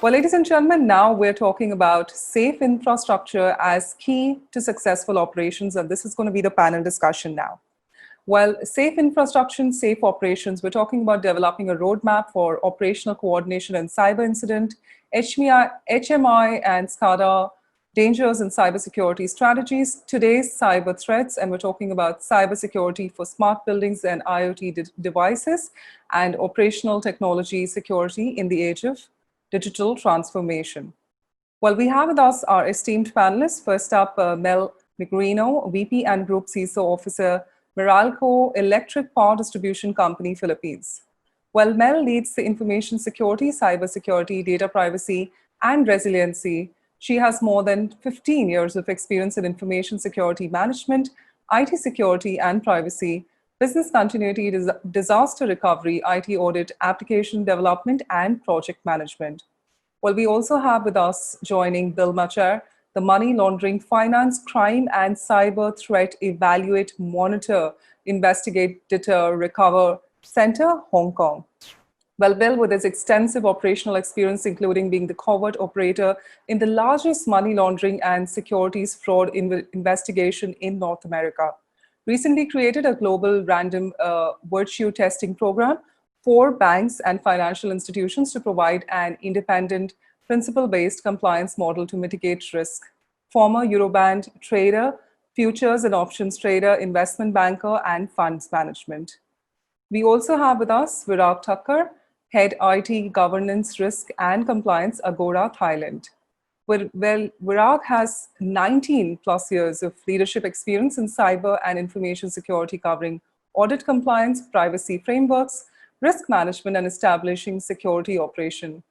Well, ladies and gentlemen, now we're talking about safe infrastructure as key to successful operations, and this is going to be the panel discussion now. Well, safe infrastructure and safe operations, we're talking about developing a roadmap for operational coordination and cyber incident, HMI and SCADA dangers and cybersecurity strategies, today's cyber threats, and we're talking about cybersecurity for smart buildings and IoT devices, and operational technology security in the age of digital transformation. Well, we have with us our esteemed panelists. First up, Mel Migrino, VP and Group CISO Officer, Meralco Electric Power Distribution Company, Philippines. Well, Mel leads the information security, cybersecurity, data privacy, and resiliency. She has more than 15 years of experience in information security management, IT security and privacy, business continuity, disaster recovery, IT audit, application development, and project management. Well, we also have with us joining Bill Machar, the Money Laundering, Finance, Crime, and Cyber Threat Evaluate, Monitor, Investigate, Deter, Recover Center, Hong Kong. Well, Bill, with his extensive operational experience, including being the covert operator in the largest money laundering and securities fraud investigation in North America, recently created a global random virtue testing program for banks and financial institutions to provide an independent, principle-based compliance model to mitigate risk. Former Eurobond trader, futures and options trader, investment banker, and funds management. We also have with us Virag Thakkar, Head IT Governance, Risk and Compliance, Agora, Thailand. Well, Virag has 19 plus years of leadership experience in cyber and information security, covering audit compliance, privacy frameworks, risk management, and establishing security operation.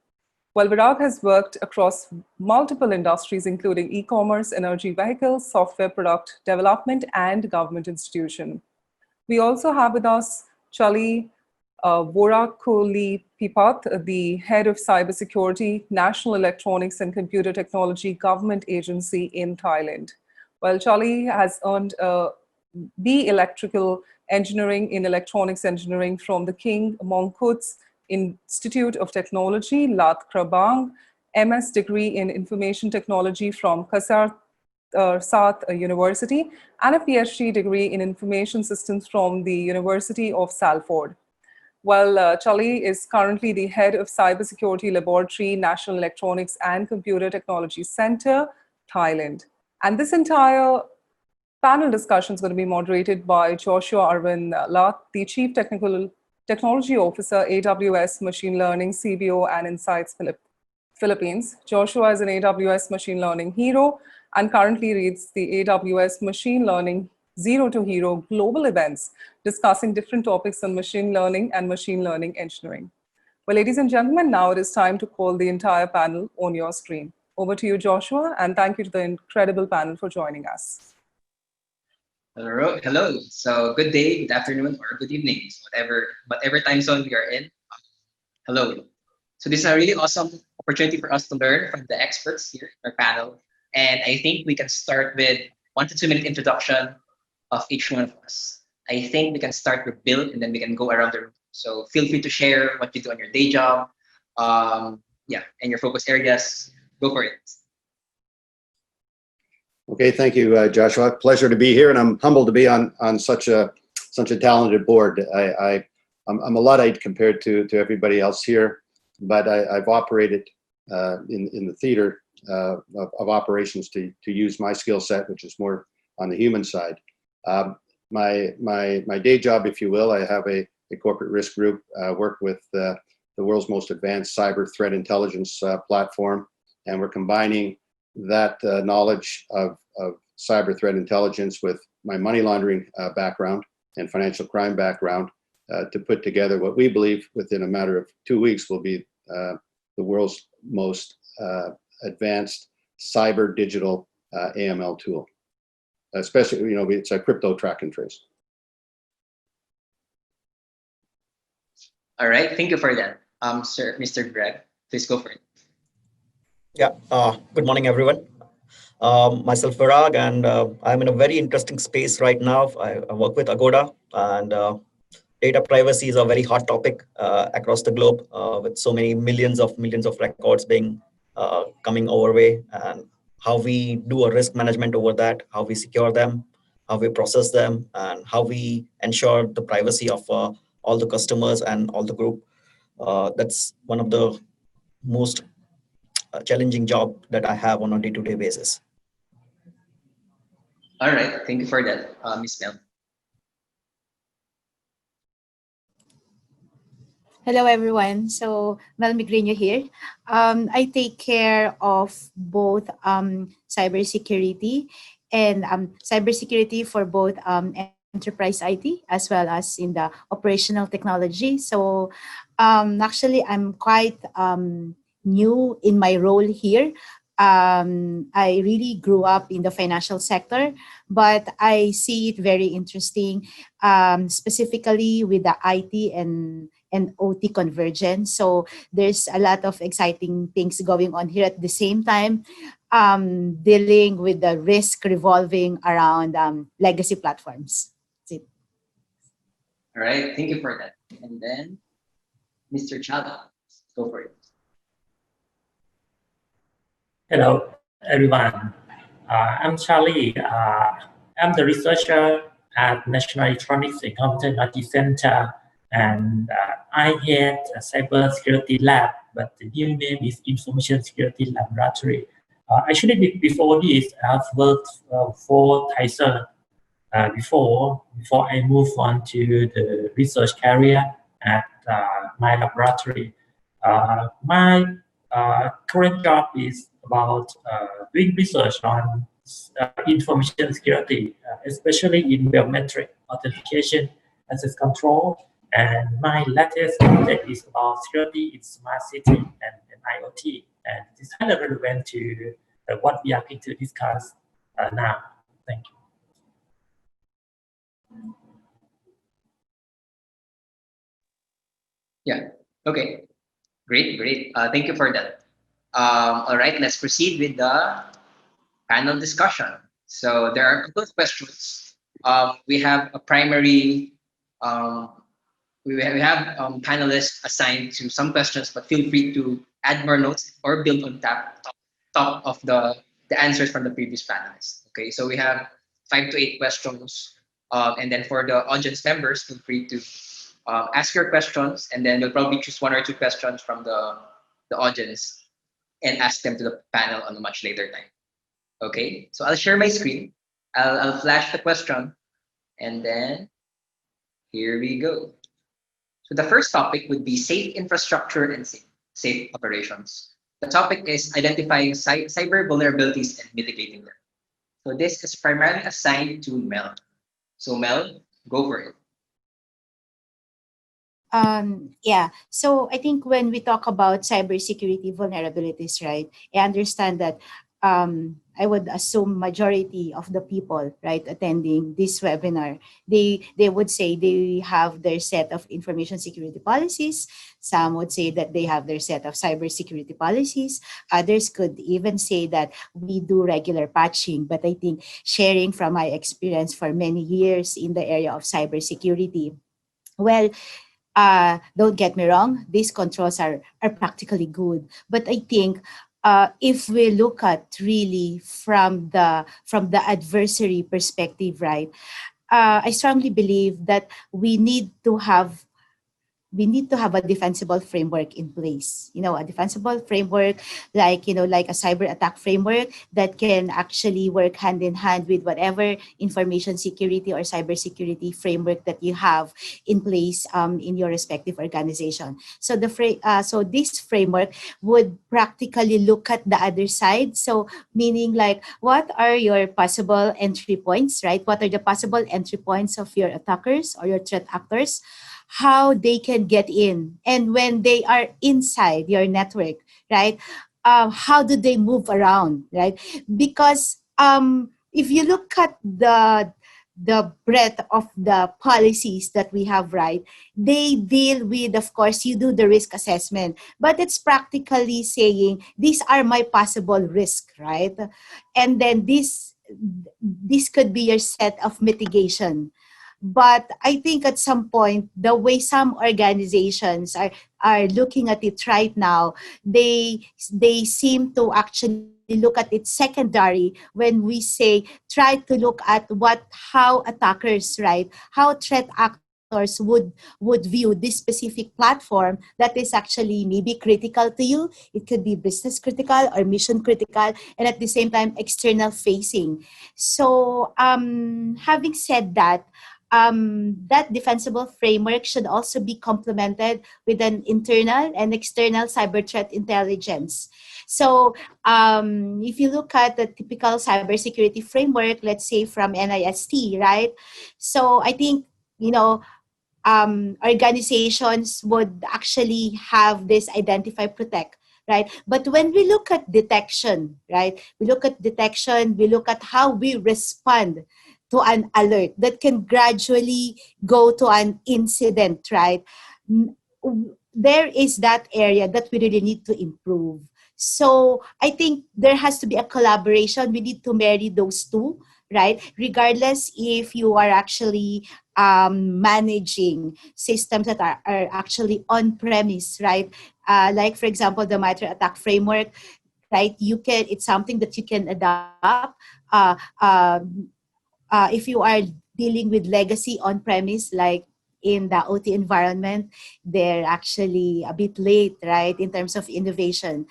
Well, Virag has worked across multiple industries, including e-commerce, energy vehicles, software product development, and government institution. We also have with us Chali Vorakuli Pipat, the head of cybersecurity, National Electronics and Computer Technology Government Agency in Thailand. Well, Charlie has earned B Electrical Engineering in Electronics Engineering from the King Mongkut's Institute of Technology, Lat Krabang, MS degree in Information Technology from Kasar Sat University, and a PhD degree in Information Systems from the University of Salford. Well, Charlie is currently the head of Cybersecurity Laboratory, National Electronics and Computer Technology Center, Thailand. And this entire panel discussion is going to be moderated by Joshua Arvind Lat, the Chief Technology Officer, AWS Machine Learning, CBO, and Insights Philippines. Joshua is an AWS Machine Learning hero and currently leads the AWS Machine Learning Zero to Hero global events, discussing different topics on machine learning and machine learning engineering. Well, ladies and gentlemen, now it is time to call the entire panel on your screen. Over to you, Joshua, and thank you to the incredible panel for joining us. Hello. So good day, good afternoon, or good evening, whatever time zone we are in. Hello. So this is a really awesome opportunity for us to learn from the experts here in our panel. And I think we can start with 1 to 2 minute introduction of each one of us. I think we can start with Bill and then we can go around the room. So feel free to share what you do on your day job, and your focus areas. Go for it. Okay, thank you, Joshua. Pleasure to be here, and I'm humbled to be on such a talented board. I'm a Luddite compared to everybody else here, but I've operated in the theater of operations to use my skill set, which is more on the human side. My day job, if you will, I have a corporate risk group, work with the world's most advanced cyber threat intelligence platform, and we're combining that knowledge of cyber threat intelligence with my money laundering background and financial crime background to put together what we believe within a matter of 2 weeks will be the world's most advanced cyber digital AML tool. Especially, it's a crypto track and trace. All right, thank you for that. Sir, Mr. Greg, please go for it. Yeah, good morning, everyone. Myself, Virag, and I'm in a very interesting space right now. I work with Agoda, and data privacy is a very hot topic across the globe, with so many millions of records being coming our way, and how we do a risk management over that, how we secure them, how we process them, and how we ensure the privacy of all the customers and all the group. That's one of the most challenging job that I have on a day-to-day basis. All right, thank you for that, Ms. Mel. Hello, everyone. So Mel Migrino here. I take care of both cybersecurity and cybersecurity for both enterprise IT as well as in the operational technology. So actually, I'm quite new in my role here. I really grew up in the financial sector, but I see it very interesting, specifically with the IT and OT convergence. So there's a lot of exciting things going on here at the same time, dealing with the risk revolving around legacy platforms. That's it. All right, thank you for that. And then, Mr. Chala, go for it. Hello, everyone. I'm Charlie. I'm the researcher at National Electronics and Computer Center, and I head a cybersecurity lab, but the new name is Information Security Laboratory. Actually, before this, I've worked for Tyson before I move on to the research career at my laboratory. My current job is about doing research on information security, especially in biometric authentication, access control, and my latest project is about security in smart city and IoT, and it's kind of relevant to what we are going to discuss now. Thank you. Yeah, okay, great. Thank you for that. All right, let's proceed with the panel discussion. So there are a couple of questions. We have a primary, we have panelists assigned to some questions, but feel free to add more notes or build on top of the answers from the previous panelists. Okay, so we have 5 to 8 questions. And then for the audience members, feel free to ask your questions, and then we'll probably choose 1 or 2 questions from the audience and ask them to the panel on a much later time. Okay, so I'll share my screen. I'll flash the question, and then here we go. So the first topic would be safe infrastructure and safe operations. The topic is identifying cyber vulnerabilities and mitigating them. So this is primarily assigned to Mel. So Mel, go for it. Yeah, so I think when we talk about cybersecurity vulnerabilities, right, I understand that I would assume majority of the people, right, attending this webinar, they would say they have their set of information security policies. Some would say that they have their set of cybersecurity policies. Others could even say that we do regular patching. But I think sharing from my experience for many years in the area of cybersecurity, well, don't get me wrong, these controls are practically good. But I think if we look at really from the adversary perspective, right, I strongly believe that we need to have a defensible framework in place. You know, a defensible framework like, you know, like a cyber attack framework that can actually work hand in hand with whatever information security or cybersecurity framework that you have in place in your respective organization. So so this framework would practically look at the other side. So meaning like, what are your possible entry points, right? What are the possible entry points of your attackers or your threat actors? How they can get in, and when they are inside your network, right, how do they move around, right? Because if you look at the breadth of the policies that we have, right, they deal with, of course, you do the risk assessment, but it's practically saying these are my possible risk, right? And then this could be your set of mitigation. But I think at some point, the way some organizations are looking at it right now, they seem to actually look at it secondary when we say try to look at how attackers, right, how threat actors would view this specific platform that is actually maybe critical to you. It could be business critical or mission critical, and at the same time external facing. So having said that, that defensible framework should also be complemented with an internal and external cyber threat intelligence. So if you look at the typical cybersecurity framework, let's say from NIST, right? So I think, organizations would actually have this identify, protect, right? But when we look at detection, right? We look at how we respond to an alert that can gradually go to an incident, right? There is that area that we really need to improve. So I think there has to be a collaboration. We need to marry those two, right? Regardless if you are actually managing systems that are actually on-premise, right? Like, for example, the MITRE ATT&CK framework, right? It's something that you can adopt. If you are dealing with legacy on-premise, like in the OT environment, they're actually a bit late, right, in terms of innovation.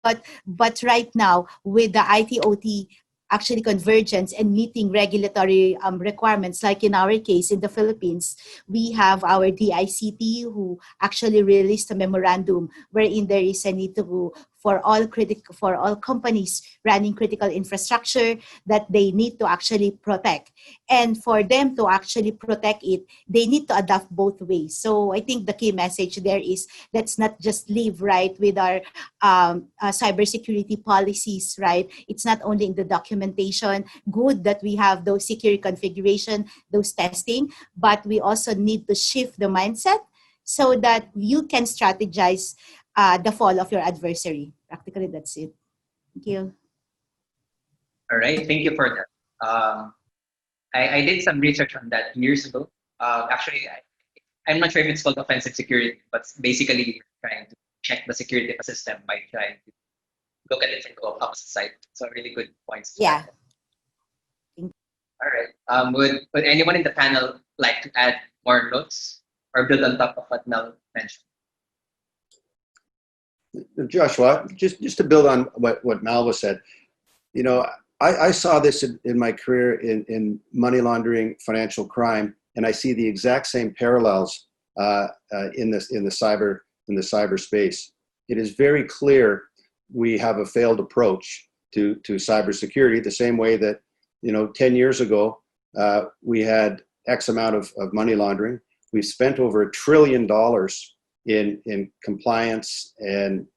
But right now, with the IT-OT actually convergence and meeting regulatory requirements, like in our case in the Philippines, we have our DICT who actually released a memorandum wherein there is a need to for all companies running critical infrastructure that they need to actually protect. And for them to actually protect it, they need to adapt both ways. So I think the key message there is, let's not just live right with our cybersecurity policies, right? It's not only in the documentation, good that we have those security configuration, those testing, but we also need to shift the mindset so that you can strategize the fall of your adversary. Practically, that's it. Thank you. All right, thank you for that. I did some research on that years ago. Actually, I'm not sure if it's called offensive security, but basically trying to check the security of a system by trying to look at it from the opposite side. So really good points. Yeah. All right. Would anyone in the panel like to add more notes or build on top of what Mel mentioned? Joshua, just to build on what Malva said, I saw this in my career in money laundering, financial crime, and I see the exact same parallels in the cyberspace. It is very clear we have a failed approach to cybersecurity, the same way that 10 years ago we had X amount of money laundering. We've spent over $1 trillion in compliance and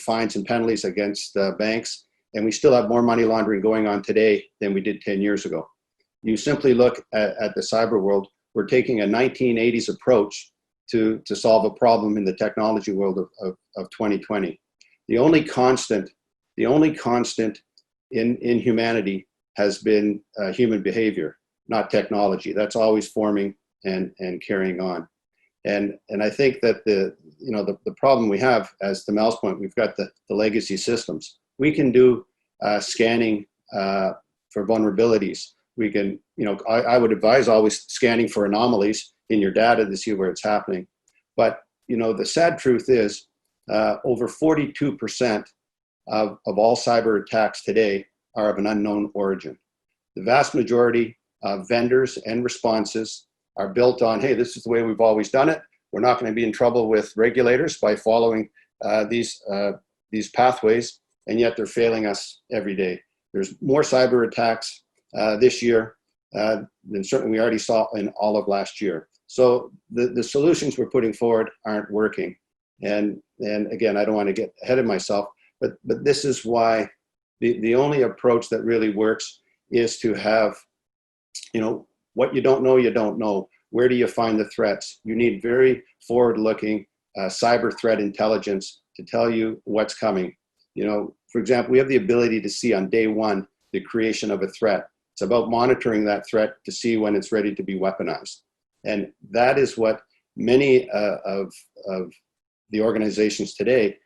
fines and penalties against banks, and we still have more money laundering going on today than we did 10 years ago. You simply look at the cyber world, we're taking a 1980s approach to solve a problem in the technology world of 2020. The only constant in humanity has been human behavior, not technology. That's always forming and carrying on. And I think that the problem we have, as to Mel's point, we've got the legacy systems. We can do scanning for vulnerabilities. We can, I would advise always scanning for anomalies in your data to see where it's happening. But the sad truth is, over 42% of all cyber attacks today are of an unknown origin. The vast majority of vendors and responses are built on, hey, this is the way we've always done it. We're not going to be in trouble with regulators by following these pathways, and yet they're failing us every day. There's more cyber attacks this year than certainly we already saw in all of last year. So the solutions we're putting forward aren't working. And again, I don't want to get ahead of myself, but this is why the only approach that really works is to have, what you don't know, you don't know. Where do you find the threats? You need very forward-looking cyber threat intelligence to tell you what's coming. For example, we have the ability to see on day one the creation of a threat. It's about monitoring that threat to see when it's ready to be weaponized. And that is what many of the organizations today,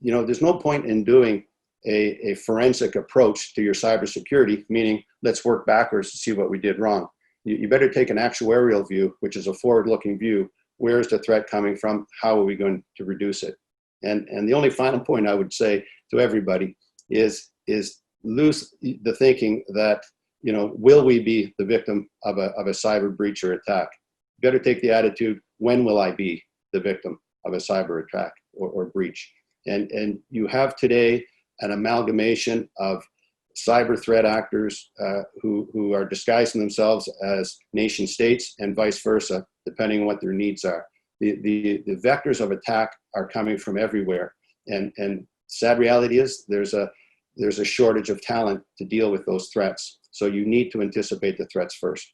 there's no point in doing a forensic approach to your cybersecurity, meaning let's work backwards to see what we did wrong. You better take an actuarial view, which is a forward-looking view. Where is the threat coming from? How are we going to reduce it? And the only final point I would say to everybody is lose the thinking that, will we be the victim of a cyber breach or attack? You better take the attitude, when will I be the victim of a cyber attack or breach? And you have today an amalgamation of cyber threat actors who are disguising themselves as nation states and vice versa, depending on what their needs are. The vectors of attack are coming from everywhere. And sad reality is there's a shortage of talent to deal with those threats. So you need to anticipate the threats first.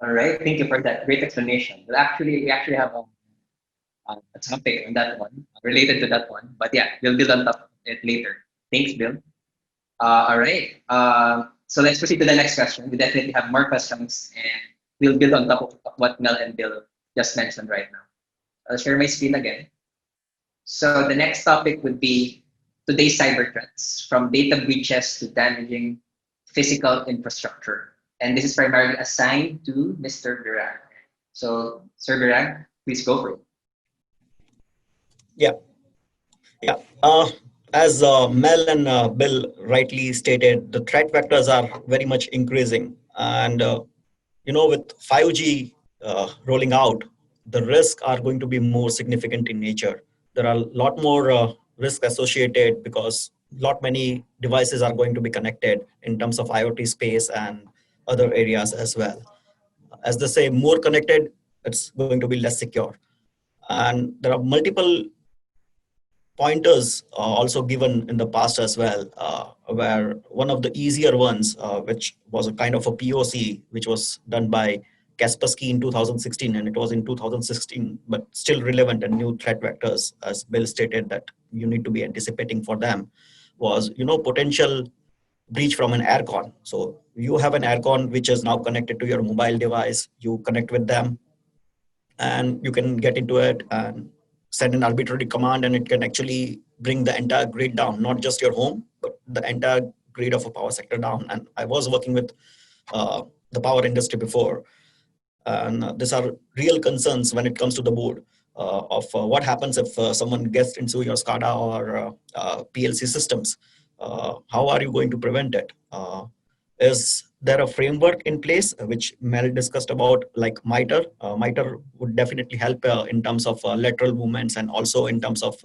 All right, thank you for that great explanation. Well, we actually have a topic on that one, related to that one. But yeah, we'll build on top of it later. Thanks, Bill. All right, so let's proceed to the next question. We definitely have more questions, and we'll build on top of what Mel and Bill just mentioned right now. I'll share my screen again. So the next topic would be today's cyber threats, from data breaches to damaging physical infrastructure. And this is primarily assigned to Mr. Virag. So, Sir Virag, please go for it. Yeah. As Mel and Bill rightly stated, the threat vectors are very much increasing. And, with 5G rolling out, the risks are going to be more significant in nature. There are a lot more risks associated because many devices are going to be connected in terms of IoT space and other areas as well. As they say, more connected, it's going to be less secure. And there are multiple pointers also given in the past as well, where one of the easier ones, which was a kind of a POC, which was done by Kaspersky in 2016, and it was in 2016, but still relevant and new threat vectors, as Bill stated, that you need to be anticipating for them, was, potential breach from an aircon. So you have an aircon which is now connected to your mobile device, you connect with them, and you can get into it and send an arbitrary command, and it can actually bring the entire grid down, not just your home, but the entire grid of a power sector down. And I was working with the power industry before, and these are real concerns when it comes to the board of what happens if someone gets into your SCADA or PLC systems. How are you going to prevent it? Is there a framework in place, which Mel discussed about, like MITRE? MITRE would definitely help in terms of lateral movements and also in terms of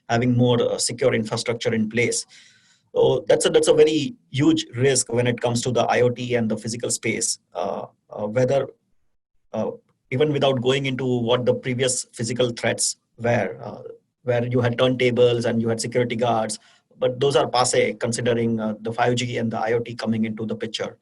having more secure infrastructure in place. So that's a very huge risk when it comes to the IoT and the physical space. Whether even without going into what the previous physical threats were, where you had turntables and you had security guards, but those are passé considering the 5G and the IoT coming into the picture.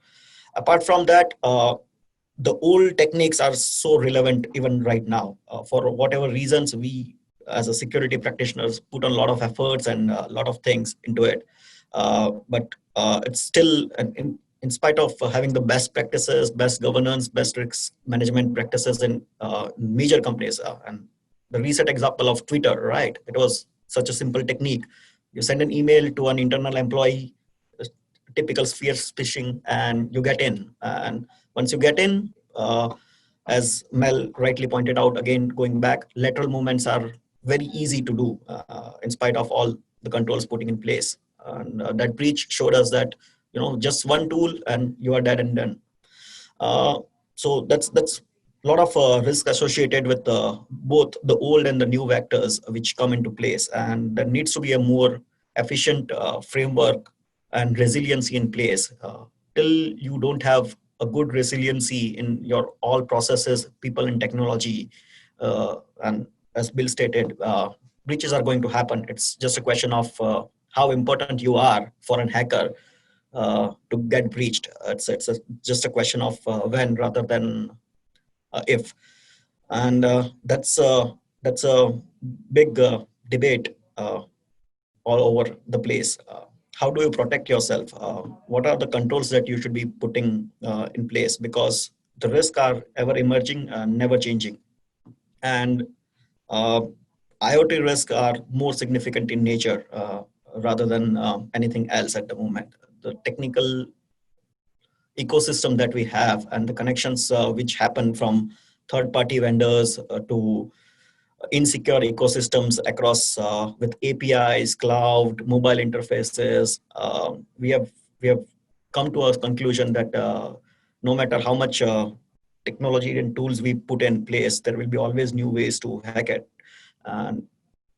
Apart from that, the old techniques are so relevant even right now. For whatever reasons, we as a security practitioners put a lot of efforts and a lot of things into it. But it's still, in spite of having the best practices, best governance, best risk management practices in major companies, and the recent example of Twitter, right? It was such a simple technique. You send an email to an internal employee, typical spear phishing, and you get in. And once you get in, as Mel rightly pointed out, again, going back, lateral movements are very easy to do in spite of all the controls putting in place. And that breach showed us that, just one tool and you are dead and done. So that's a lot of risk associated with both the old and the new vectors which come into place. And there needs to be a more efficient framework and resiliency in place. Till you don't have a good resiliency in your all processes, people and technology, and as Bill stated, breaches are going to happen. It's just a question of how important you are for an hacker to get breached. It's just a question of when rather than if. And that's a big debate all over the place. how do you protect yourself? What are the controls that you should be putting in place? Because the risks are ever emerging and never changing. And IoT risks are more significant in nature rather than anything else at the moment. The technical ecosystem that we have and the connections which happen from third-party vendors to insecure ecosystems across with APIs, cloud, mobile interfaces. We have come to a conclusion that no matter how much technology and tools we put in place, there will be always new ways to hack it. And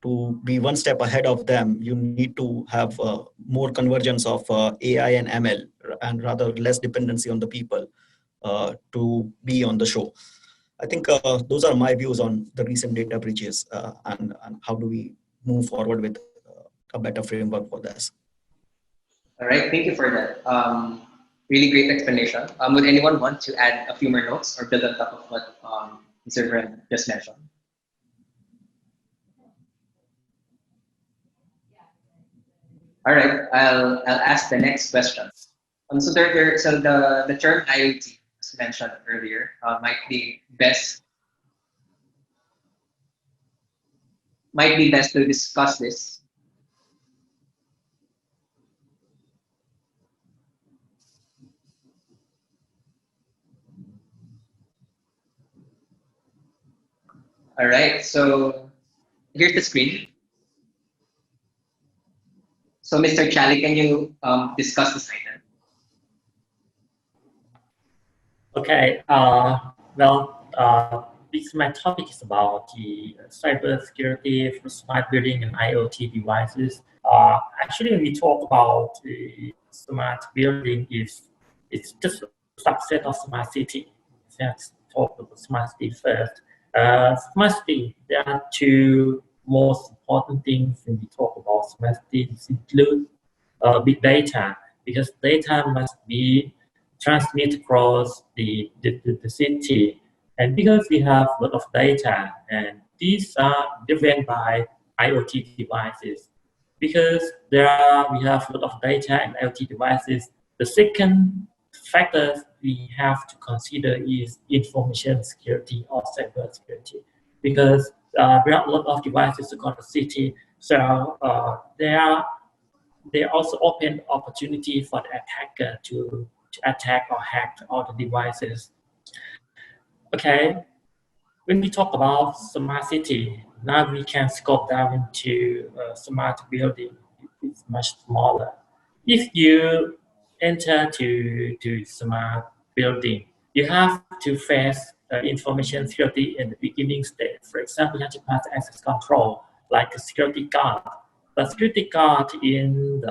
to be one step ahead of them, you need to have more convergence of AI and ML, and rather less dependency on the people to be on the show. I think those are my views on the recent data breaches and how do we move forward with a better framework for this. All right, thank you for that. Really great explanation. Would anyone want to add a few more notes or build on top of what Mr. Vern just mentioned? All right, I'll ask the next question. So the term IoT, as mentioned earlier, might be best to discuss this. All right, so here's the screen. So Mr. Chali, can you discuss this item? Okay. This my topic is about the cybersecurity for smart building and IoT devices. Actually, when we talk about the smart building, it's just a subset of smart city. Let's talk about smart city first. Smart city, there are two most important things when we talk about smart cities include big data, because data must be transmitted across the city. And because we have a lot of data, and these are driven by IoT devices, because we have a lot of data and IoT devices, the second factor we have to consider is information security or cyber security, because there are a lot of devices across the city, so they also open opportunity for the attacker to attack or hack all the devices. Okay, when we talk about smart city, now we can scope down into smart building. It's much smaller. If you enter to smart building, you have to face information security in the beginning stage. For example, you have to pass access control, like a security guard. But security guard in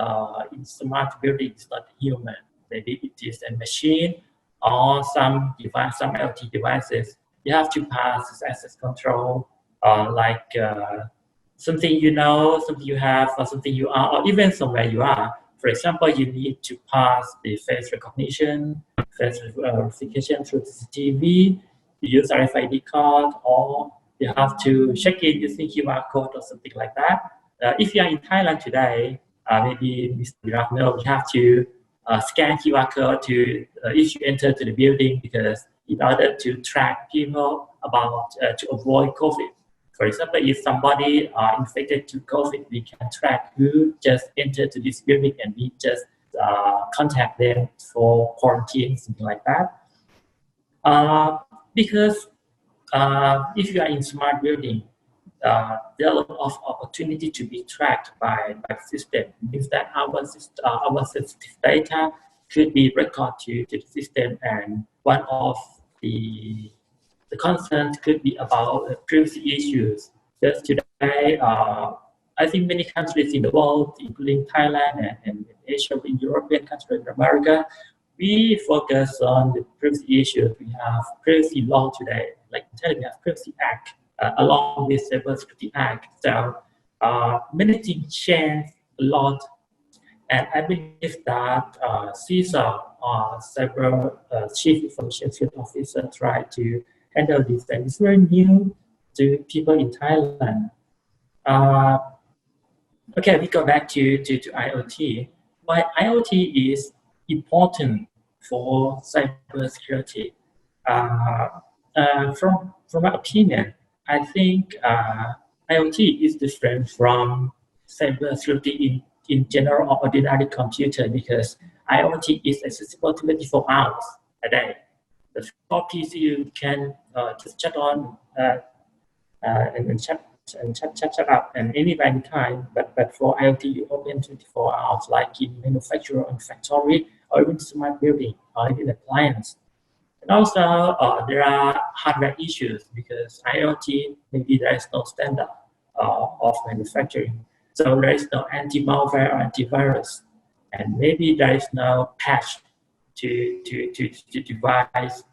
smart building is not human. Maybe it is a machine or some device, some IoT devices. You have to pass this access control, like something you know, something you have, or something you are, or even somewhere you are. For example, you need to pass the face recognition, face verification through CCTV, you use RFID card, or you have to check in using QR code or something like that. If you are in Thailand today, maybe Mr. Virat knows, you have to scan QR code to if you enter to the building, because in order to track people about to avoid COVID. For example, if somebody infected to COVID, we can track who just entered to this building and we just contact them for quarantine, something like that. Because if you are in smart building, there are a lot of opportunity to be tracked by the system. It means that our sensitive data could be recorded to the system, and one of the concerns could be about privacy issues. Just today, I think many countries in the world, including Thailand and Asia, in European countries, in America, we focus on the privacy issues. We have privacy law today, like in Thailand, we have Privacy Act, along with Cybersecurity Act. So many things change a lot, and I believe that CISO, Cyber Chief Information Security Officer, try to handle this, and it's very new to people in Thailand. Okay, we go back to IoT. why IoT is important for cybersecurity. From my opinion, I think IoT is different from cybersecurity in general or ordinary computer because IoT is accessible 24 hours a day. The PC you can just shut on and shut up and any time. But for IoT, you open 24 hours, like in manufacturer and factory, or even smart building, or even appliance. And also, there are hardware issues because IoT, maybe there is no standard of manufacturing. So there is no anti-malware or antivirus. And maybe there is no patch to device.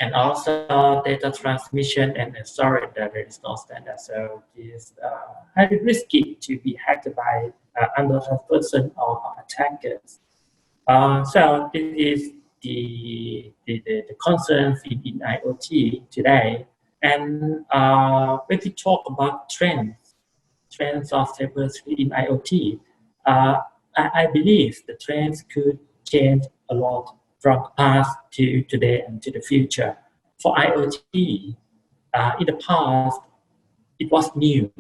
And also data transmission and storage, there is no standard. So it is highly risky to be hacked by unauthorized person or attackers. So this is the concerns in IoT today. And when we talk about trends of cybersecurity in IoT, I believe the trends could change a lot from the past to today and to the future. For IoT, in the past, it was new.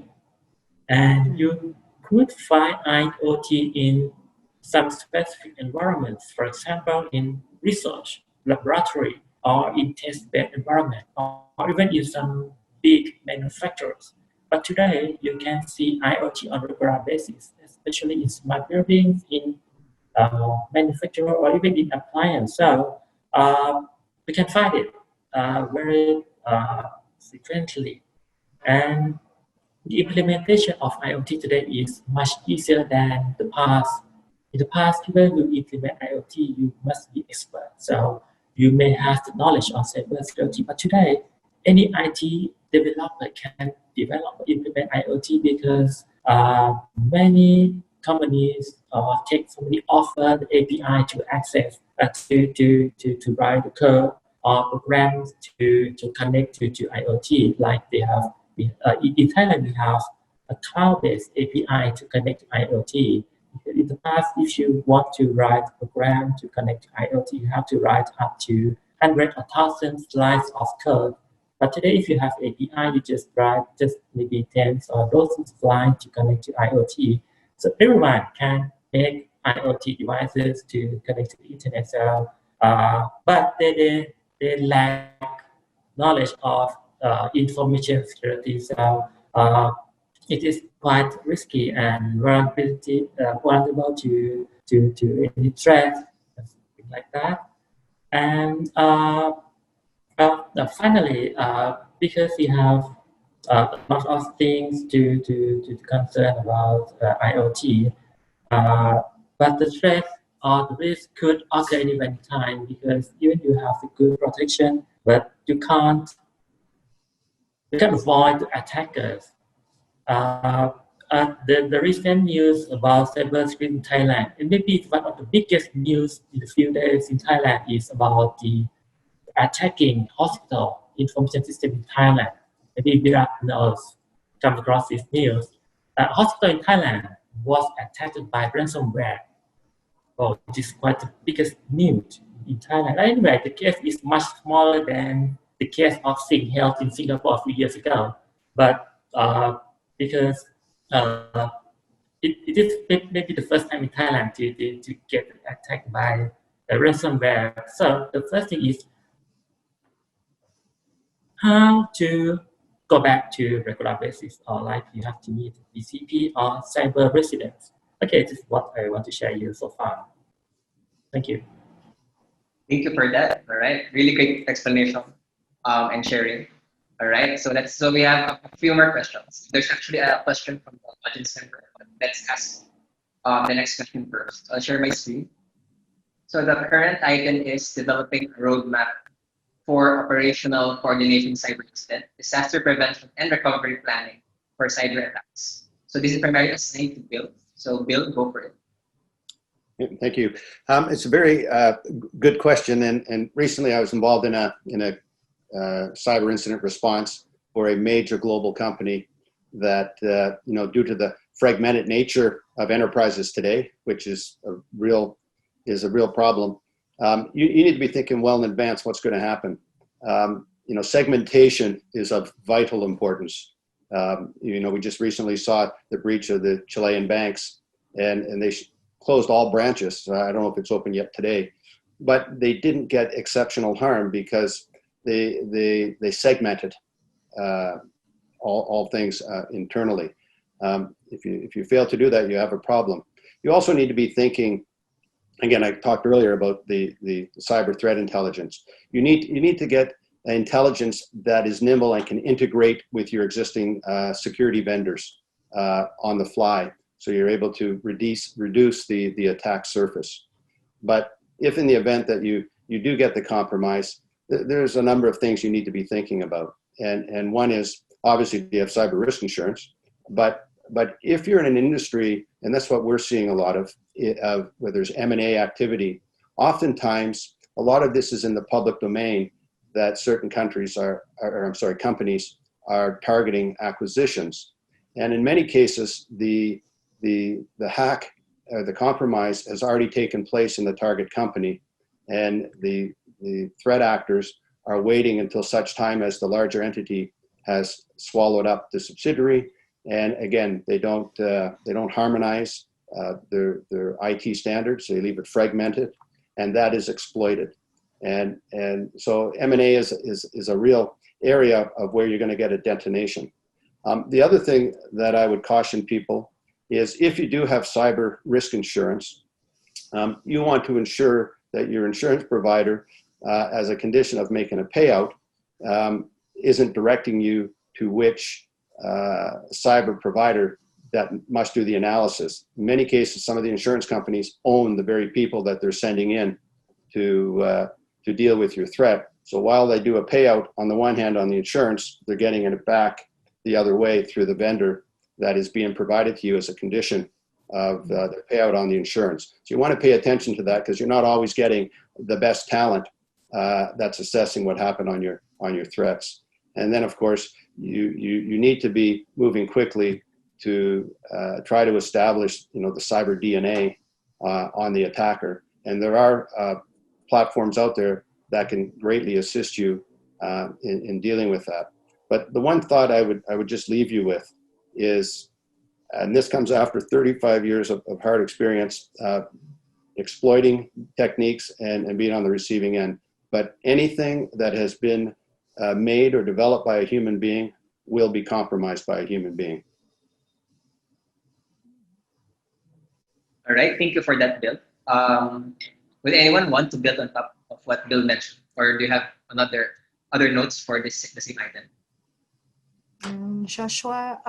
And you could find IoT in some specific environments, for example, in research, laboratory, or in test-bed environment, or even in some big manufacturers. But today, you can see IoT on a regular basis, especially in smart buildings, in manufacturer, or even in appliance. So we can find it very frequently. And the implementation of IoT today is much easier than the past. In the past, when you implement IoT, you must be expert. So you may have the knowledge on cybersecurity, but today, any IT developer can develop or implement IoT because many companies or tech companies offer the API to access to write the code or programs to connect to IoT. Like they have in Thailand, we have a cloud-based API to connect to IoT. In the past, if you want to write a program to connect to IoT, you have to write up to 100 or 1,000 lines of code. But today, if you have API, you just write just maybe tens or dozens of lines to connect to IoT. So everyone can make IoT devices to connect to the internet. So, but they lack knowledge of information security. So it is quite risky and vulnerable to any threat, something like that. And finally, because we have a lot of things to concern about IoT, but the threat or the risk could occur any one time because even you have a good protection, but you can't avoid the attackers. The recent news about cybersecurity in Thailand, and maybe one of the biggest news in the few days in Thailand is about the attacking hospital information system in Thailand. Maybe Virat knows, come across this news. A hospital in Thailand was attacked by ransomware. Well, it is quite the biggest news in Thailand. Anyway, the case is much smaller than the case of Sing Health in Singapore a few years ago. But because it is maybe the first time in Thailand to get attacked by a ransomware. So the first thing is how to go back to regular basis, or like you have to meet BCP or cyber residents. Okay, this is what I want to share you so far. Thank you. Thank you for that. All right, really great explanation and sharing. All right, so we have a few more questions. There's actually a question from the audience member. Let's ask the next question first. I'll share my screen. So the current item is developing a roadmap for operational coordination, cyber incident, disaster prevention, and recovery planning for cyber attacks. So this is primarily assigned to Bill. So Bill, go for it. Thank you. It's a very good question, and recently I was involved in a cyber incident response for a major global company that due to the fragmented nature of enterprises today, which is a real problem. You need to be thinking well in advance what's going to happen. Segmentation is of vital importance. We just recently saw the breach of the Chilean banks, and they closed all branches. I don't know if it's open yet today, but they didn't get exceptional harm because they segmented all things internally. If you fail to do that, you have a problem. You also need to be thinking. Again, I talked earlier about the cyber threat intelligence. You need to get intelligence that is nimble and can integrate with your existing security vendors on the fly, so you're able to reduce the attack surface. But if in the event that you do get the compromise, there's a number of things you need to be thinking about. And one is, obviously, you have cyber risk insurance, but if you're in an industry, and that's what we're seeing a lot of where there's M&A activity, oftentimes a lot of this is in the public domain, that certain companies are targeting acquisitions. And in many cases, the hack or the compromise has already taken place in the target company, and the threat actors are waiting until such time as the larger entity has swallowed up the subsidiary. And again, they don't harmonize their IT standards. They leave it fragmented, and that is exploited. And so M&A is a real area of where you're going to get a detonation. The other thing that I would caution people is, if you do have cyber risk insurance, you want to ensure that your insurance provider, as a condition of making a payout, isn't directing you to which cyber provider that must do the analysis. In many cases, some of the insurance companies own the very people that they're sending in to deal with your threat. So while they do a payout on the one hand on the insurance, they're getting it back the other way through the vendor that is being provided to you as a condition of the payout on the insurance. So you want to pay attention to that, because you're not always getting the best talent that's assessing what happened on your threats. And then, of course, you need to be moving quickly to try to establish, the cyber DNA on the attacker. And there are platforms out there that can greatly assist you in dealing with that. But the one thought I would just leave you with is, and this comes after 35 years of hard experience exploiting techniques and being on the receiving end, but anything that has been made or developed by a human being will be compromised by a human being. All right, thank you for that, Bill. Would anyone want to build on top of what Bill mentioned, or do you have other notes for the same item? Joshua,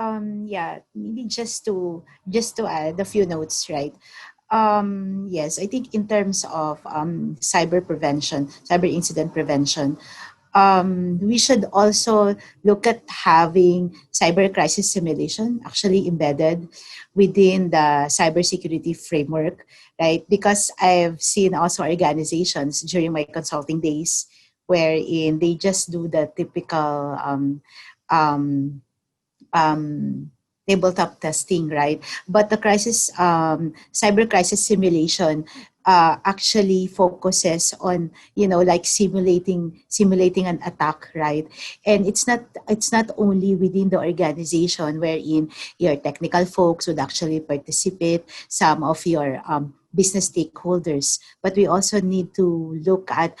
maybe just to add a few notes, right? Yes, I think in terms of cyber prevention, cyber incident prevention, we should also look at having cyber crisis simulation actually embedded within the cybersecurity framework, right? Because I've seen also organizations during my consulting days wherein they just do the typical tabletop testing, right? But the cyber crisis simulation actually focuses on, like simulating an attack, right? And it's not only within the organization wherein your technical folks would actually participate, some of your business stakeholders, but we also need to look at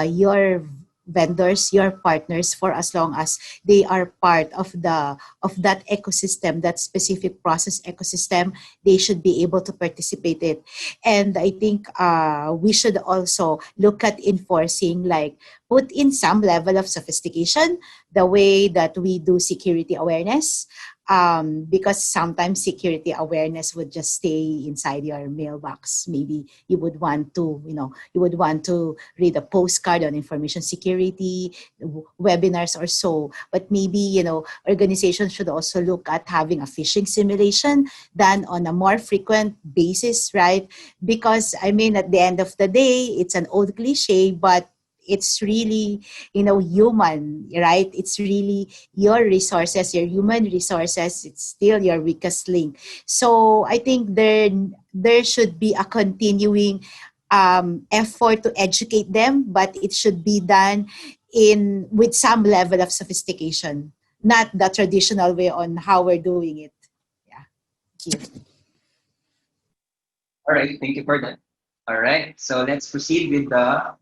your vendors, your partners, for as long as they are part of that ecosystem, that specific process ecosystem, they should be able to participate in it. And I think we should also look at enforcing, like put in some level of sophistication the way that we do security awareness. Because sometimes security awareness would just stay inside your mailbox. Maybe you would want to read a postcard on information security, webinars or so. But maybe, organizations should also look at having a phishing simulation done on a more frequent basis, right? Because, at the end of the day, it's an old cliche, but it's really, human, right? It's really your resources, your human resources. It's still your weakest link. So I think there should be a continuing effort to educate them, but it should be done with some level of sophistication, not the traditional way on how we're doing it. Yeah. Thank you. All right, thank you for that. All right, so let's proceed with the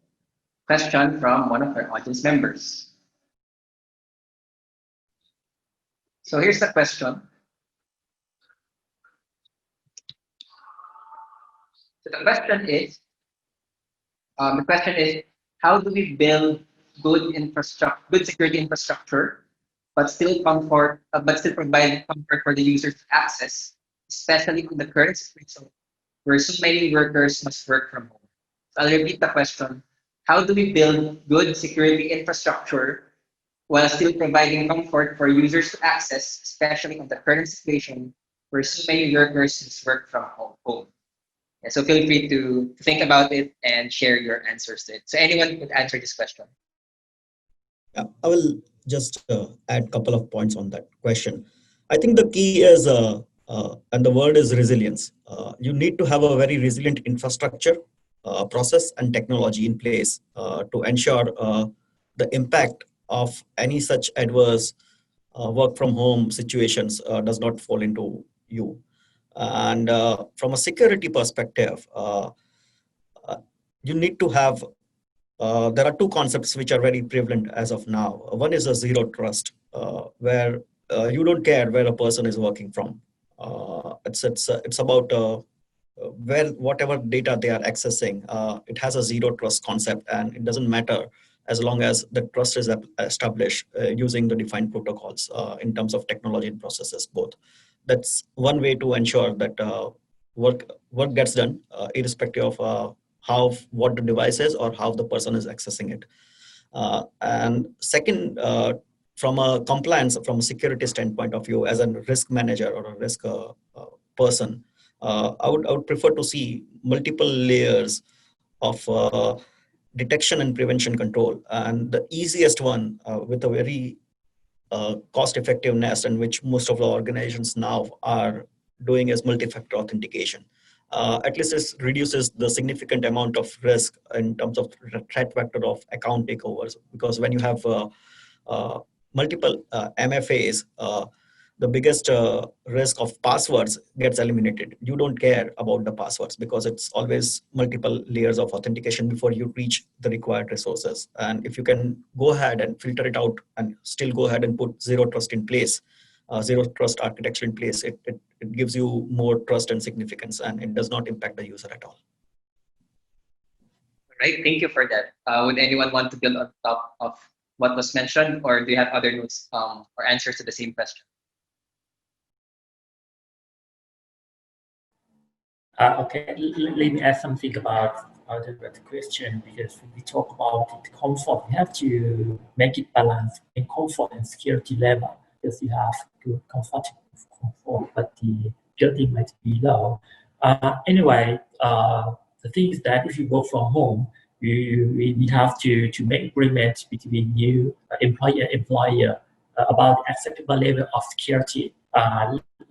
question from one of our audience members. So here's the question. So the question is, how do we build good security infrastructure, but still provide comfort for the users to access, especially in the current situation where so many workers must work from home? So I'll repeat the question. How do we build good security infrastructure while still providing comfort for users to access, especially in the current situation where so many workers must work from home? Yeah, so feel free to think about it and share your answers to it. So anyone could answer this question. Yeah, I will just add a couple of points on that question. I think the key is, and the word is resilience. You need to have a very resilient infrastructure, process, and technology in place to ensure the impact of any such adverse work from home situations does not fall into you. And from a security perspective, you need to have there are two concepts which are very prevalent as of now. One is a zero trust, where you don't care where a person is working from. It's about where whatever data they are accessing. It has a zero trust concept, and it doesn't matter as long as the trust is established using the defined protocols in terms of technology and processes both. That's one way to ensure that work gets done, irrespective of what the device is or how the person is accessing it. And second, from a compliance, from a security standpoint of view, as a risk manager or a risk person, I would prefer to see multiple layers of detection and prevention control. And the easiest one with a very cost effectiveness, and which most of the organizations now are doing, is multi-factor authentication. At least this reduces the significant amount of risk in terms of threat vector of account takeovers, because when you have multiple MFAs, the biggest risk of passwords gets eliminated. You don't care about the passwords because it's always multiple layers of authentication before you reach the required resources. And if you can go ahead and filter it out and still go ahead and put zero trust in place, zero trust architecture in place, it gives you more trust and significance, and it does not impact the user at all. Right, thank you for that. Would anyone want to build on top of what was mentioned, or do you have other notes or answers to the same question? Okay, let me add something about the question, because when we talk about the comfort, we have to make it balance in comfort and security level, because you have good comfort, but the security might be low. Anyway, the thing is that if you work from home, we have to make agreements between you, employer and employer, about the acceptable level of security.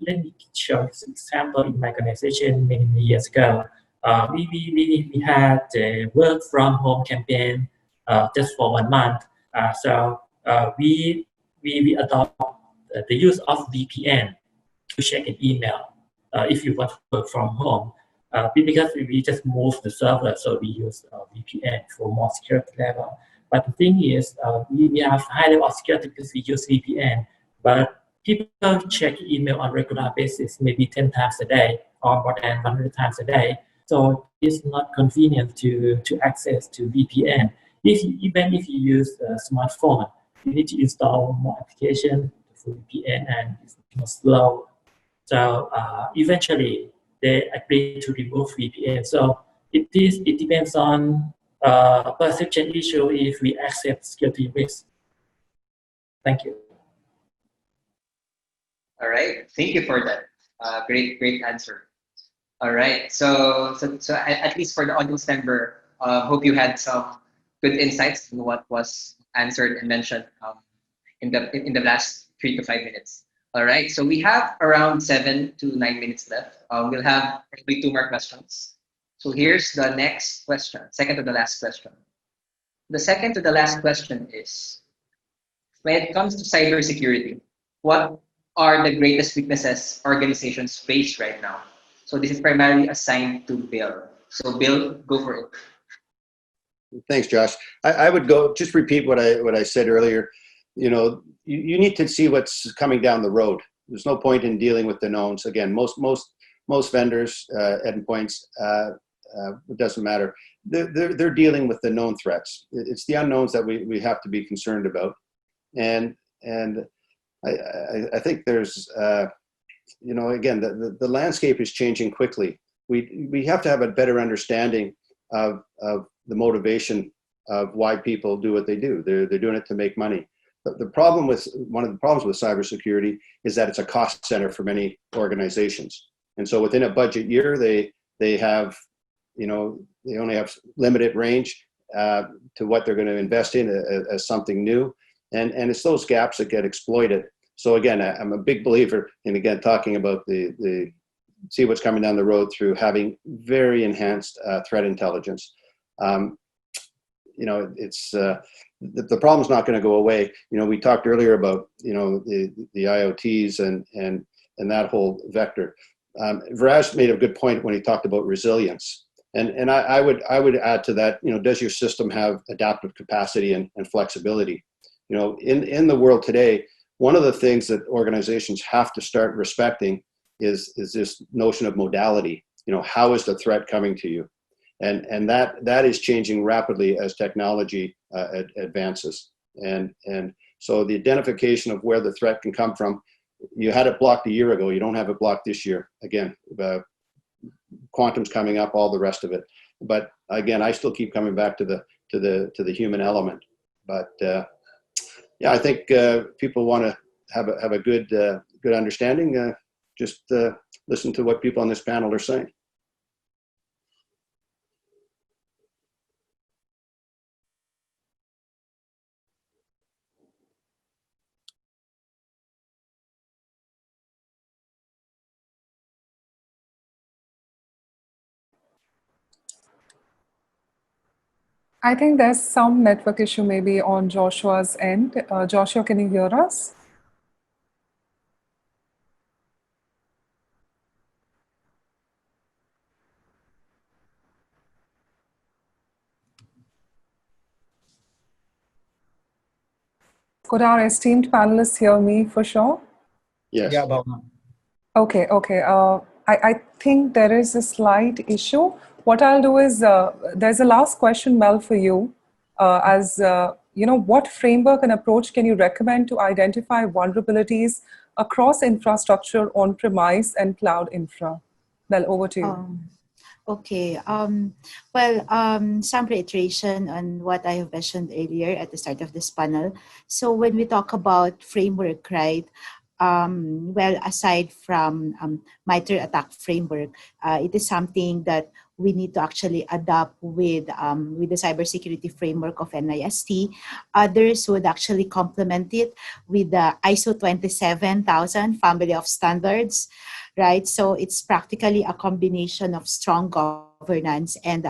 Let me show you some example in my organization many years ago. We had a work from home campaign just for 1 month. So we adopt the use of VPN to check an email if you want to work from home. Because we just moved the server, so we use VPN for more security level. But the thing is, we have high level of security because we use VPN, but people check email on a regular basis, maybe 10 times a day or more than 100 times a day. So it's not convenient to access to VPN. Even if you use a smartphone, you need to install more application for VPN, and it's slow. So eventually they agree to remove VPN. So it depends on perception issue if we accept security risk. Thank you. All right, thank you for that. Great answer. All right, so at least for the audience member, hope you had some good insights in what was answered and mentioned in the last 3 to 5 minutes. All right, so we have around 7 to 9 minutes left. We'll have probably 2 more questions. So here's the next question, second to the last question. The second to the last question is, when it comes to cybersecurity, what are the greatest weaknesses organizations face right now? So this is primarily assigned to Bill. So Bill, go for it. Thanks, Josh. I would go, just repeat what I said earlier. You know, you need to see what's coming down the road. There's no point in dealing with the knowns. Again, most vendors, endpoints, it doesn't matter. They're dealing with the known threats. It's the unknowns that we have to be concerned about. And I think there's, you know, again, the landscape is changing quickly. We have to have a better understanding of the motivation of why people do what they do. They're doing it to make money. But one of the problems with cybersecurity is that it's a cost center for many organizations. And so within a budget year, they have, you know, they only have limited range to what they're going to invest in as something new. And it's those gaps that get exploited. So again, I'm a big believer in, again, talking about the see what's coming down the road through having very enhanced threat intelligence. You know, it's the problem's not going to go away. You know, we talked earlier about, you know, the IoTs and that whole vector. Viraj made a good point when he talked about resilience. And I would add to that, you know, does your system have adaptive capacity and flexibility? You know, in the world today, one of the things that organizations have to start respecting is this notion of modality. You know, how is the threat coming to you? And that is changing rapidly as technology advances. And so the identification of where the threat can come from, you had it blocked a year ago, you don't have it blocked this year. Again, quantum's coming up, all the rest of it. But again, I still keep coming back to the human element. But yeah, I think people want to have a good understanding. Just listen to what people on this panel are saying. I think there's some network issue maybe on Joshua's end. Joshua, can you hear us? Could our esteemed panelists hear me for sure? Yes. Yeah, Bhavna. Okay. I think there is a slight issue. What I'll do is, there's a last question, Mel, for you. You know, what framework and approach can you recommend to identify vulnerabilities across infrastructure, on-premise and cloud infra? Mel, over to you. Okay. Well, some reiteration on what I have mentioned earlier at the start of this panel. So when we talk about framework, right? Well, aside from MITRE ATT&CK framework, it is something that we need to actually adopt with the cybersecurity framework of NIST. Others would actually complement it with the ISO 27000 family of standards, right? So it's practically a combination of strong governance and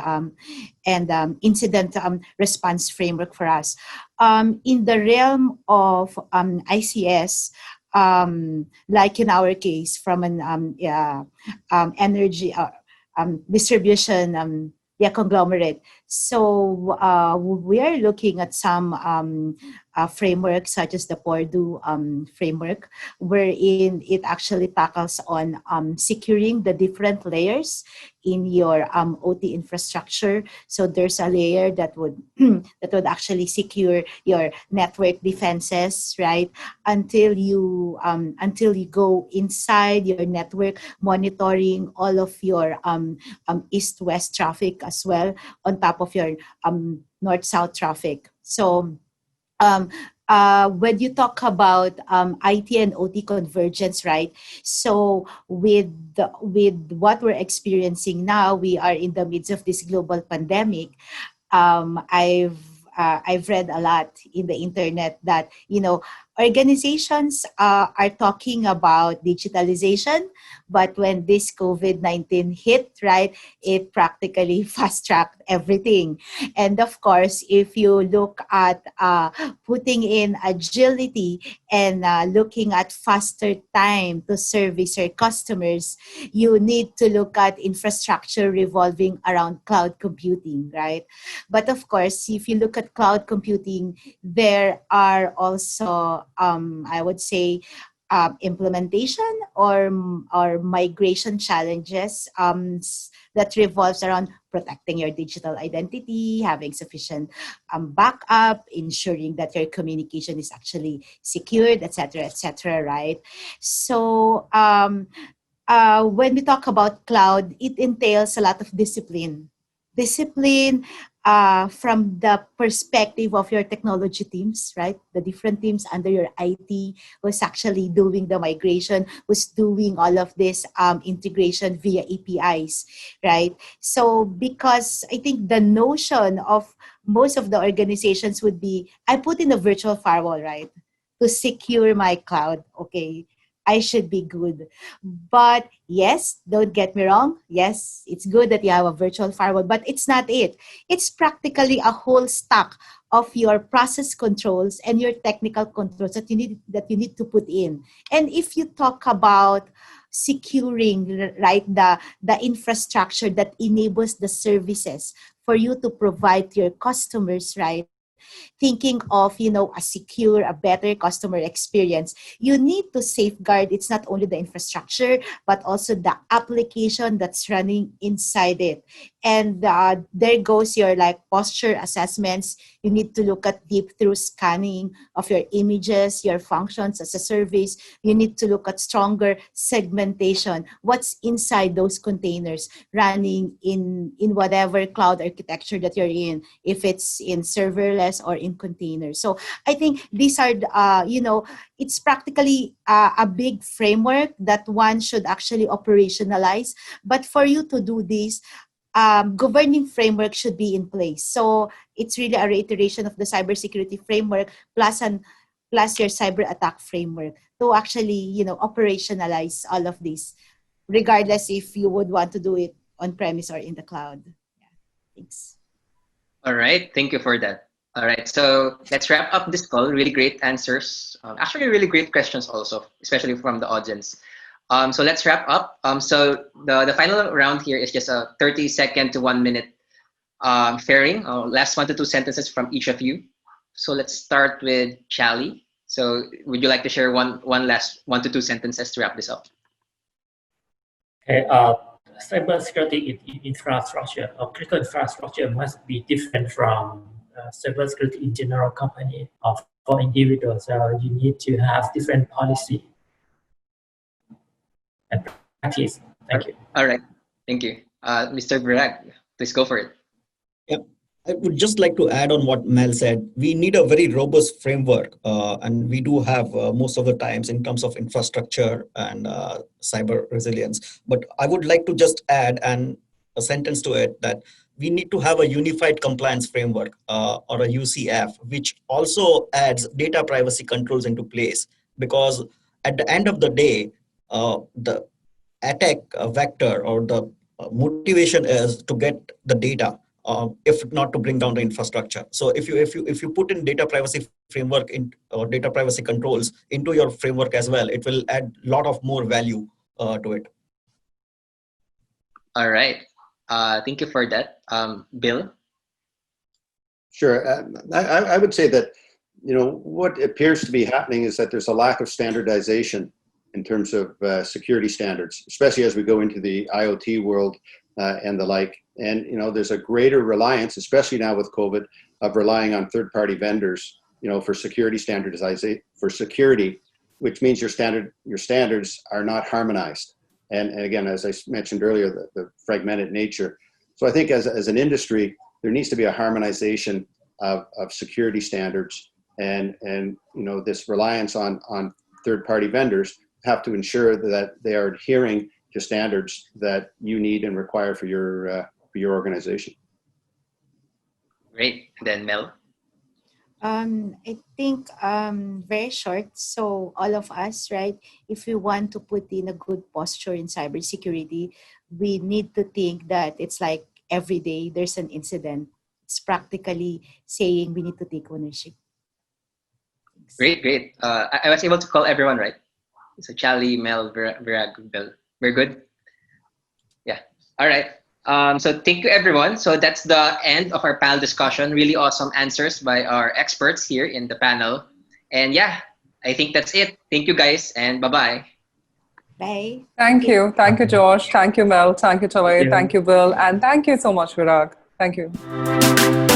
incident response framework for us. In the realm of ICS, like in our case, from an energy distribution conglomerate. So we are looking at some frameworks such as the Purdue framework, wherein it actually tackles on securing the different layers in your OT infrastructure. So there's a layer that would actually secure your network defenses, right? Until you go inside your network, monitoring all of your east-west traffic as well, on top of your north-south traffic. So when you talk about IT and OT convergence, right? So with what we're experiencing now, we are in the midst of this global pandemic. I've I've read a lot in the internet that, organizations are talking about digitalization, but when this COVID-19 hit, right, it practically fast-tracked everything. And of course, if you look at putting in agility and looking at faster time to service your customers, you need to look at infrastructure revolving around cloud computing, right? But of course, if you look at cloud computing, there are also, I would say, implementation or migration challenges that revolves around protecting your digital identity, having sufficient backup, ensuring that your communication is actually secured, etc., right? So when we talk about cloud, it entails a lot of discipline. Discipline from the perspective of your technology teams, right? The different teams under your IT was actually doing the migration, was doing all of this integration via APIs, right? So because I think the notion of most of the organizations would be, I put in a virtual firewall, right? To secure my cloud, okay? I should be good. But yes, don't get me wrong. Yes, it's good that you have a virtual firewall, but it's not it. It's practically a whole stack of your process controls and your technical controls that you need to put in. And if you talk about securing, right, the infrastructure that enables the services for you to provide to your customers, right? Thinking of, a secure, a better customer experience, you need to safeguard. It's not only the infrastructure, but also the application that's running inside it. And there goes your posture assessments. You need to look at deep through scanning of your images, your functions as a service. You need to look at stronger segmentation. What's inside those containers running in whatever cloud architecture that you're in, if it's in serverless or in containers. So I think these are, it's practically a big framework that one should actually operationalize. But for you to do this, governing framework should be in place. So it's really a reiteration of the cybersecurity framework plus your cyber attack framework to actually, operationalize all of this, regardless if you would want to do it on premise or in the cloud. Yeah. Thanks. All right, thank you for that. All right, so let's wrap up this call. Really great answers. Actually, really great questions also, especially from the audience. So let's wrap up. So the final round here is just a 30-second to 1 minute fairing. Last 1 to 2 sentences from each of you. So let's start with Chally. So would you like to share one last 1 to 2 sentences to wrap this up? Okay, cybersecurity infrastructure or critical infrastructure must be different from cybersecurity in general company or for individuals. So you need to have different policy and practice. Thank you. All right, thank you. Mr. Virag, please go for it. Yep. I would just like to add on what Mel said. We need a very robust framework, and we do have most of the times in terms of infrastructure and cyber resilience. But I would like to just add a sentence to it that we need to have a unified compliance framework or a UCF, which also adds data privacy controls into place. Because at the end of the day, the attack vector or the motivation is to get the data. If not to bring down the infrastructure. So if you put in data privacy framework or data privacy controls into your framework as well, it will add a lot of more value to it. All right. Thank you for that. Bill? Sure. I would say that, what appears to be happening is that there's a lack of standardization in terms of security standards, especially as we go into the IoT world and the like. And, there's a greater reliance, especially now with COVID, of relying on third-party vendors, for security standardization, for security, which means your standards are not harmonized. And again, as I mentioned earlier, the fragmented nature. So I think as an industry, there needs to be a harmonization of security standards, and this reliance on third-party vendors have to ensure that they are adhering to standards that you need and require for your organization. Great. And then Mel? I think very short. So all of us, right? If we want to put in a good posture in cybersecurity, we need to think that it's like every day there's an incident. It's practically saying we need to take ownership. Thanks. Great, great. I was able to call everyone, right? So Charlie, Mel, Virag, Bill. We're good? Yeah. All right. So thank you, everyone. So that's the end of our panel discussion. Really awesome answers by our experts here in the panel. And yeah, I think that's it. Thank you, guys, and bye-bye. Bye. Thank you. Thank you, Josh. Thank you, Mel. Thank you, Chavay. Thank you, Bill. And thank you so much, Virag. Thank you.